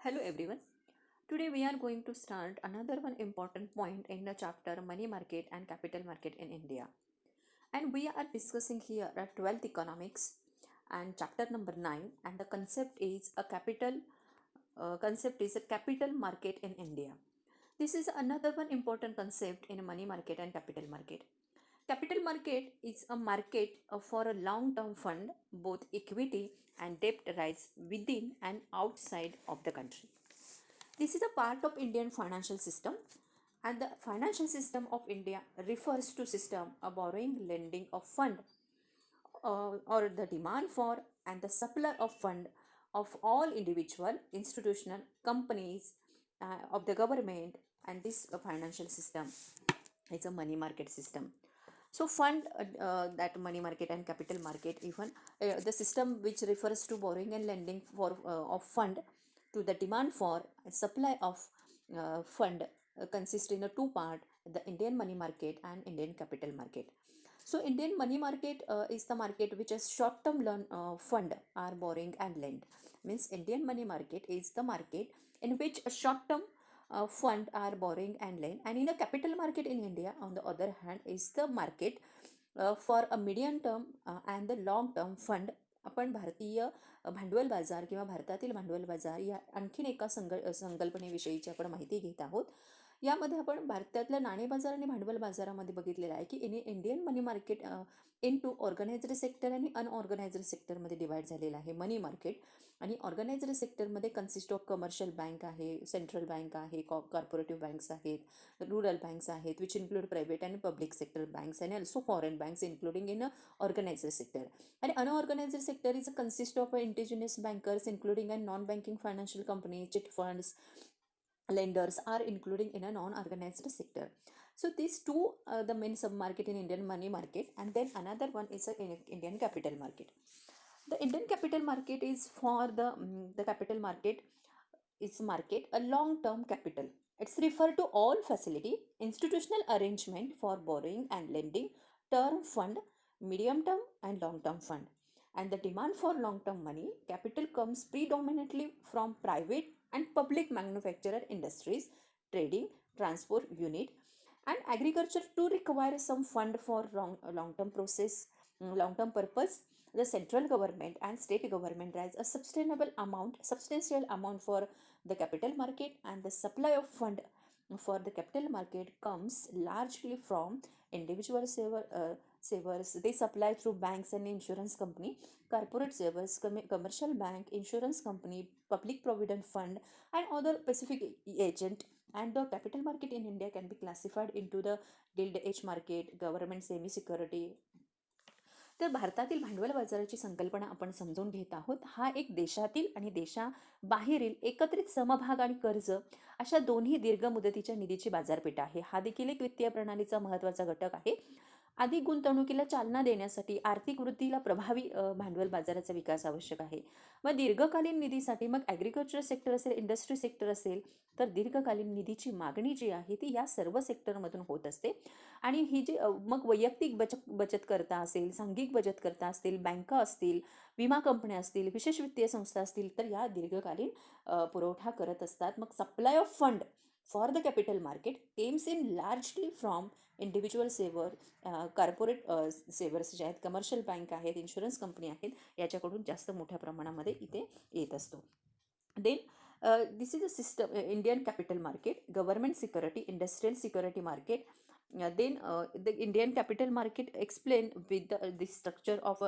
Hello everyone. Today we are going to start another one important point in the chapter Money Market and Capital Market in India. And we are discussing here at 12th economics and chapter number 9, and the concept is a capital market in India. This is another one important concept in money market and capital market. Capital market is a market for a long-term fund, both equity and debt rise within and outside of the country. This is a part of Indian financial system, and the financial system of India refers to system of borrowing, lending of fund, or the demand for and the supply of fund of all individual, institutional, companies, of the government, and this financial system is a money market system. So fund, that money market and capital market, even the system which refers to borrowing and lending for of fund to the demand for supply of fund, consists in a two part: the Indian money market and Indian capital market. So Indian money market is the market which has short term loan fund are borrowing and lend. Means Indian money market is the market in which a short term fund are borrowing and lend, and in a capital market in India on the other hand is the market for a medium term and the long term fund. आपण भारतीय भांडवल बाजार किंवा भारतातील भांडवल बाजार या आणखीन एका संकल्पनेविषयीची आपण माहिती घेत आहोत. यामध्ये आपण भारतातल्या नाणे बाजार आणि भांडवल बाजारामध्ये बघितलेलं आहे की Indian money market into organised sector आणि अनऑर्गनायझड सेक्टरमध्ये डिवाइड झालेलं आहे मनी मार्केट. आणि ऑर्गनायझड सेक्टरमध्ये कन्सिस्ट ऑफ कमर्शियल बँक आहे, सेंट्रल बँक आहे, कॉर्पोरेटिव्ह बँक्स आहेत, रूरल बँक्स आहेत, which include private and public sector banks आणि also foreign banks including in organised sector. आणि unorganised sector is consist of indigenous bankers including and non banking financial companies, chit funds, lenders are including in a non-organized sector. So these two the main sub-market in Indian money market, and then another one is a Indian capital market. The Indian capital market is for the capital market is market a long-term capital. It's refer to all facility, institutional arrangement for borrowing and lending, term fund, medium term and long-term fund. And the demand for long-term money capital comes predominantly from private and public manufacturer industries, trading, transport unit, and agriculture to require some fund for long-term process, long-term purpose. The central government and state government raise a substantial amount for the capital market, and the supply of fund for the capital market comes largely from individual savers. They supply through banks and insurance company, corporate savers, commercial bank, insurance company, public provident fund, and other specific agent. And the capital market in India can be classified into the gilt edge market, government semi security. तर भारतातील भांडवल बाजाराची संकल्पना आपण समजून घेत आहोत. हा एक देशातील आणि देशाबाहेरील एकत्रित समभाग आणि कर्ज अशा दोन्ही दीर्घ मुदतीच्या निधीची बाजारपेठ आहे. हा देखील एक वित्तीय प्रणालीचा महत्त्वाचा घटक आहे. अधिक गुंतवणुकीला चालना देण्यासाठी आर्थिक वृद्धीला प्रभावी भांडवल बाजाराचा विकास आवश्यक आहे. मग दीर्घकालीन निधीसाठी मग ॲग्रिकल्चर सेक्टर असेल, इंडस्ट्री सेक्टर असेल, तर दीर्घकालीन निधीची मागणी जी आहे ती या सर्व सेक्टरमधून होत असते. आणि ही जी मग वैयक्तिक बचतकर्ता असेल, सांघिक बचतकर्ता असतील, बँका असतील, विमा कंपन्या असतील, विशेष वित्तीय संस्था असतील, तर या दीर्घकालीन पुरवठा करत असतात. मग supply of fund for the capital market comes in largely from individual saver, corporate savers जे आहेत, कमर्शियल बँक आहेत, इन्शुरन्स कंपनी आहेत, याच्याकडून जास्त मोठ्या प्रमाणामध्ये इथे येत असतो. Then this is a system, Indian capital market, government security, industrial security market. Then the Indian capital market explain with the structure of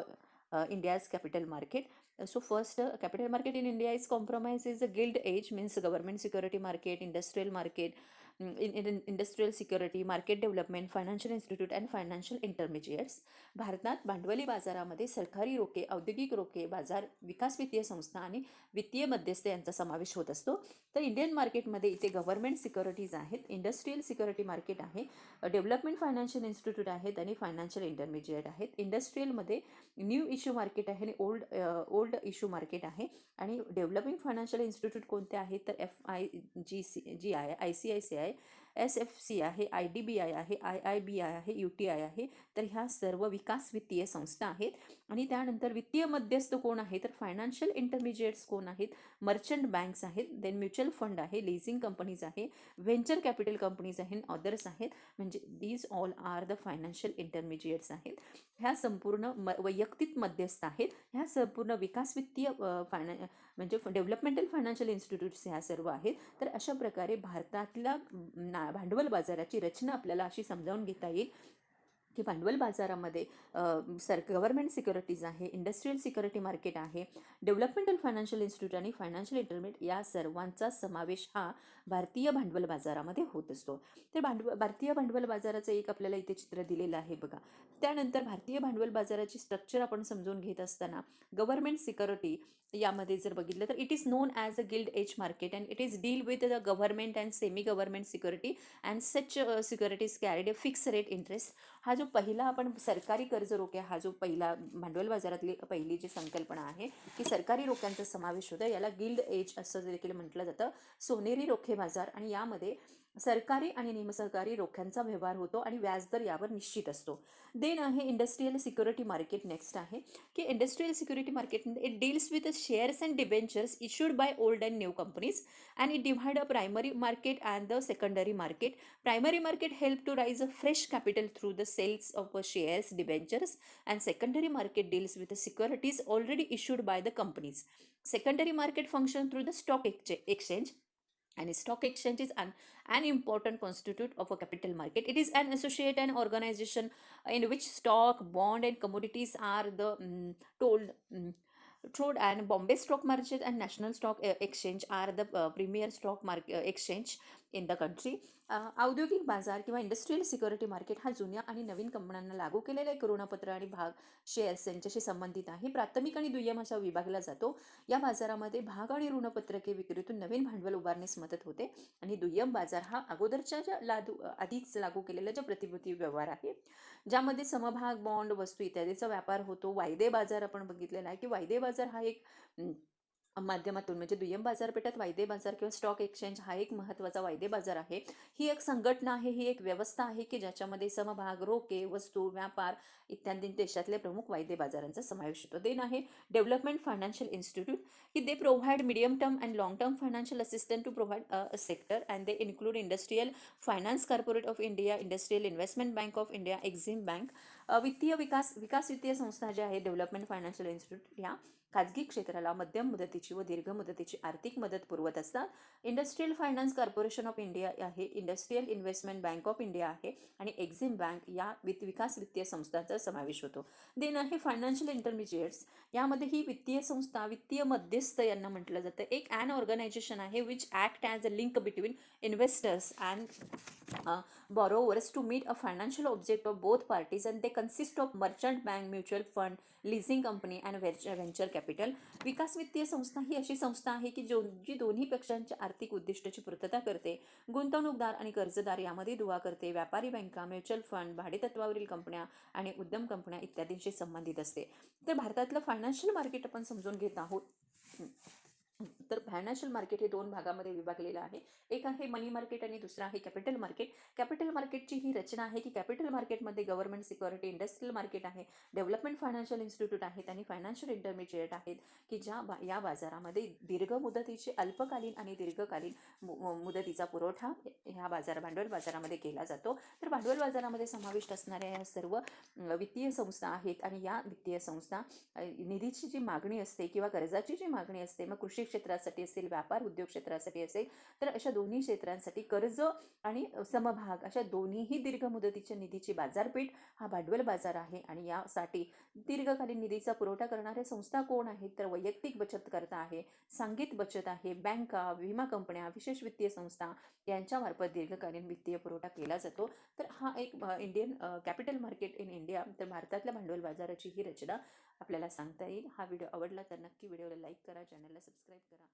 India's capital market. So first, capital market in India is compromised is a gilt edge, means government security market, industrial market, in industrial security, market development, financial institute and financial intermediates. भारतात भांडवली बाजारामध्ये सरकारी रोखे, औद्योगिक रोखे, बाजार विकास वित्तीय संस्था आणि वित्तीय मध्यस्थ यांचा समावेश होत असतो. तर इंडियन मार्केटमध्ये इथे गव्हर्नमेंट सिक्युरिटीज आहेत, इंडस्ट्रियल सिक्युरिटी मार्केट आहे, डेव्हलपमेंट फायनान्शियल इन्स्टिट्यूट आहेत आणि फायनान्शियल इंटरमिजिएट आहेत. इंडस्ट्रियलमध्ये न्यू इश्यू मार्केट आहे आणि ओल्ड इश्यू मार्केट आहे. आणि डेव्हलपिंग फायनान्शियल इन्स्टिट्यूट कोणते आहेत तर FIGCI, ICICI, SFC आहे, IDBI आहे, IIBI आहे, UTI आहे. तर ह्या सर्व विकास वित्तीय संस्था आहेत. आणि त्यानंतर वित्तीय मध्यस्थ कोण आहे तर फायनान्शियल इंटरमिजिएट्स कोण आहेत, मर्चंट बँक्स आहेत, देन म्युच्युअल फंड आहे, लिझिंग कंपनीज आहे, व्हेंचर कॅपिटल कंपनीज आहेत, अदर्स आहेत. म्हणजे these all are the financial intermediates आहेत. ह्या संपूर्ण वैयक्तिक मध्यस्थ आहेत. ह्या संपूर्ण विकास वित्तीय म्हणजे डेव्हलपमेंटल फायनान्शियल इन्स्टिट्यूट्स ह्या सर्व आहेत. तर अशा प्रकारे भारतातल्या भांडवल बाजाराची रचना आपल्याला अशी समजावून घेता येईल की भांडवल बाजारामध्ये गव्हर्नमेंट सिक्युरिटीज आहे, इंडस्ट्रियल सिक्युरिटी मार्केट आहे, डेव्हलपमेंटल फायनान्शियल इन्स्टिट्यूट आणि फायनान्शियल इंटरमिडिएट या सर्वांचा समावेश हा भारतीय भांडवल बाजारामध्ये होत असतो. तर भारतीय भांडवल बाजाराचं एक आपल्याला इथे चित्र दिलेलं आहे बघा. त्यानंतर भारतीय भांडवल बाजाराची स्ट्रक्चर आपण समजून घेत असताना गव्हर्नमेंट सिक्युरिटी यामध्ये जर बघितलं तर it is known as a gilt edge market and it is deal with the government and semi government security and such securities carried a fix rate interest. हा जो पहिला आपण सरकारी कर्ज रोखे, हा जो पहिला भांडवल बाजारातली पहिली जी संकल्पना आहे की सरकारी रोख्यांचा समावेश होतं, याला गिल्ड एज असं देखील म्हटलं जातं, सोनेरी रोखे बाजार. आणि यामध्ये सरकारी आणि निमसरकारी रोख्यांचा व्यवहार होतो आणि व्याजदर यावर निश्चित असतो. देन आहे इंडस्ट्रियल सिक्युरिटी मार्केट. नेक्स्ट आहे की industrial security market it deals with shares and debentures issued by old and new companies and it divide a primary market and the secondary market. Primary market help to raise a fresh capital through the sales of shares, debentures, and secondary market deals with the securities already issued by the companies. Secondary market function through the stock exchange. And stock exchange is an important constitute of a capital market. It is an associate and organization in which stock, bond, and commodities are the told and Bombay Stock Market and National Stock Exchange are the premier stock market exchange in the country. औद्योगिक बाजार किंवा industrial security market हा जुन्या आणि नवीन कंपन्यांना लागू केलेला एक ऋणपत्र आणि भाग शेअर्स यांच्याशी संबंधित आहे. प्राथमिक आणि दुय्यम असा विभागला जातो. या बाजारामध्ये भाग आणि ऋणपत्रके विक्रीतून नवीन भांडवल उभारण्यास मदत होते. आणि दुय्यम बाजार हा अगोदरच्या ज्या आधीच लागू केलेला ज्या प्रतिभूती व्यवहार आहे, ज्यामध्ये समभाग, बॉन्ड, वस्तू इत्यादीचा व्यापार होतो. वायदे बाजार आपण बघितलेला आहे की वायदे बाजार हा एक माध्यमातून म्हणजे दुय्यम बाजारपेठात वायदे बाजार किंवा स्टॉक एक्सचेंज हा एक महत्त्वाचा वायदे बाजार आहे. ही एक संघटना आहे, ही एक व्यवस्था आहे की ज्याच्यामध्ये समभाग, रोखे, वस्तू, व्यापार इत्यादी देशातल्या प्रमुख वायदे बाजारांचा समावेश होतो. देन आहे डेव्हलपमेंट फायनान्शियल इन्स्टिट्यूट की they provide medium term and long term financial assistant to provide a sector and they include industrial finance corporate of India, industrial investment bank of India, Exim bank. वित्तीय विकास वित्तीय संस्था ज्या आहेत development financial institute या खाजगी क्षेत्राला मध्यम मुदतीची व दीर्घ मुदतीची आर्थिक मदत पुरवत असतात. Industrial finance corporation of India आहे, industrial investment bank of India आहे आणि एक्झिम बँक या विकास वित्तीय संस्थांचा समावेश होतो. देन आहे फायनान्शियल इंटरमिजिएट्स. यामध्ये ही वित्तीय संस्था, वित्तीय मध्यस्थ यांना म्हटलं जातं. एक ॲन ऑर्गनायझेशन आहे which act as a link between investors and borrowers to meet a financial object of both parties and they consist of merchant bank, mutual fund, leasing company and venture capital. विकास वित्तीय संस्था ही अशी संस्था आहे की जी दोन्ही पक्षांच्या आर्थिक उद्दिष्टाची पूर्तता करते. गुंतवणूकदार आणि कर्जदार यामध्ये दुवा करते. व्यापारी बँका, म्युच्युअल फंड, भाडेतत्वावरील कंपन्या आणि उद्यम कंपन्या इत्यादींशी संबंधित असते. तर भारतातलं फायनान्शियल मार्केट आपण समजून घेत आहोत. तर फायनान्शियल मार्केट हे दोन भागामध्ये विभागलेलं आहे. एक आहे मनी मार्केट आणि दुसरा आहे कॅपिटल मार्केट. कॅपिटल मार्केटची ही रचना आहे की कॅपिटल मार्केटमध्ये गव्हर्नमेंट सिक्युरिटी, इंडस्ट्रियल मार्केट आहे, डेव्हलपमेंट फायनान्शियल इन्स्टिट्यूट आहेत आणि फायनान्शियल इंटरमिजिएट आहेत की या बाजारामध्ये दीर्घ मुदतीचे, अल्पकालीन आणि दीर्घकालीन मुदतीचा पुरवठा ह्या भांडवल बाजारामध्ये केला जातो. तर भांडवल बाजारामध्ये समाविष्ट असणाऱ्या या सर्व वित्तीय संस्था आहेत आणि या वित्तीय संस्था निधीची जी मागणी असते किंवा कर्जाची जी मागणी असते, मग कृषी क्षेत्रासाठी असेल, व्यापार उद्योग क्षेत्रासाठी असेल, तर अशा दोन्ही क्षेत्रांसाठी कर्ज आणि समभाग अशा दोन्हीही दीर्घ मुदतीच्या निधीची बाजारपेठ हा भांडवल बाजार आहे. आणि यासाठी दीर्घकालीन निधीचा पुरवठा करणाऱ्या संस्था कोण आहेत तर वैयक्तिक बचतकर्ता आहे, सांघिक बचत आहे, बँका, विमा कंपन्या, विशेष वित्तीय संस्था यांच्यामार्फत दीर्घकालीन वित्तीय पुरवठा केला जातो. तर हा एक Indian capital market in India, तर भारतातल्या भांडवल बाजाराची ही रचना आपल्याला सांगता येईल. हा व्हिडिओ आवडला तर नक्की व्हिडिओला लाईक करा, चॅनलला सबस्क्राईब करा.